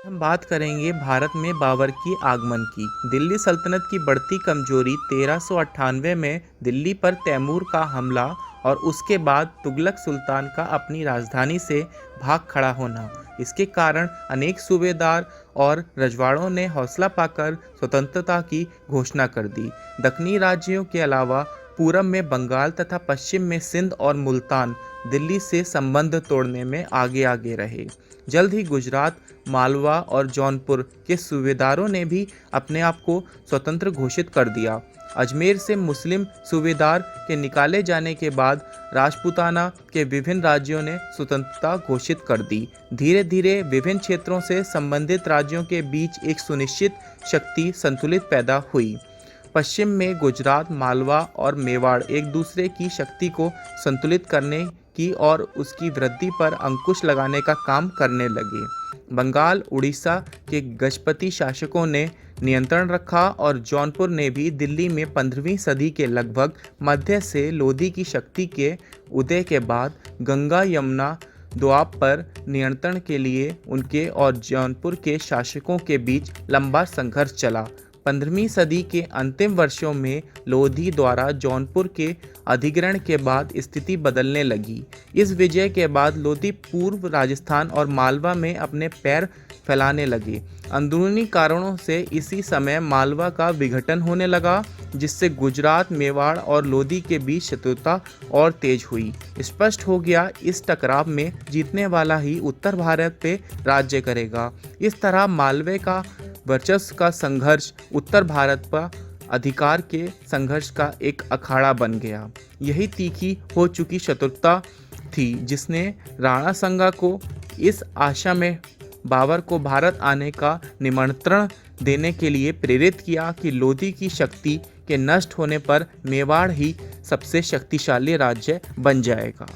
हम बात करेंगे भारत में बाबर की आगमन की। दिल्ली सल्तनत की बढ़ती कमजोरी, 1398 में दिल्ली पर तैमूर का हमला और उसके बाद तुगलक सुल्तान का अपनी राजधानी से भाग खड़ा होना। इसके कारण अनेक सूबेदार और रजवाड़ों ने हौसला पाकर स्वतंत्रता की घोषणा कर दी। दक्षिणी राज्यों के अलावा पूरब में बंगाल तथा पश्चिम में सिंध और मुल्तान दिल्ली से संबंध तोड़ने में आगे आगे रहे। जल्द ही गुजरात, मालवा और जौनपुर के सूबेदारों ने भी अपने आप को स्वतंत्र घोषित कर दिया। अजमेर से मुस्लिम सूबेदार के निकाले जाने के बाद राजपूताना के विभिन्न राज्यों ने स्वतंत्रता घोषित कर दी। धीरे धीरे विभिन्न क्षेत्रों से संबंधित राज्यों के बीच एक सुनिश्चित शक्ति संतुलित पैदा हुई। पश्चिम में गुजरात, मालवा और मेवाड़ एक दूसरे की शक्ति को संतुलित करने की और उसकी वृद्धि पर अंकुश लगाने का काम करने लगे। बंगाल, उड़ीसा के गजपति शासकों ने नियंत्रण रखा और जौनपुर ने भी दिल्ली में 15वीं सदी के लगभग मध्य से लोधी की शक्ति के उदय के बाद गंगा यमुना दोआब पर नियंत्रण के लिए उनके और जौनपुर के शासकों के बीच लंबा संघर्ष चला। 15वीं सदी के अंतिम वर्षों में लोधी द्वारा जौनपुर के अधिग्रहण के बाद स्थिति बदलने लगी। इस विजय के बाद लोधी पूर्व राजस्थान और मालवा में अपने पैर फैलाने लगे। अंदरूनी कारणों से इसी समय मालवा का विघटन होने लगा, जिससे गुजरात, मेवाड़ और लोधी के बीच शत्रुता और तेज हुई। स्पष्ट हो गया, इस टकराव में जीतने वाला ही उत्तर भारत पे राज्य करेगा। इस तरह मालवे का वर्चस्व का संघर्ष उत्तर भारत पर अधिकार के संघर्ष का एक अखाड़ा बन गया। यही तीखी हो चुकी शत्रुता थी जिसने राणा संगा को इस आशा में बाबर को भारत आने का निमंत्रण देने के लिए प्रेरित किया कि लोधी की शक्ति के नष्ट होने पर मेवाड़ ही सबसे शक्तिशाली राज्य बन जाएगा।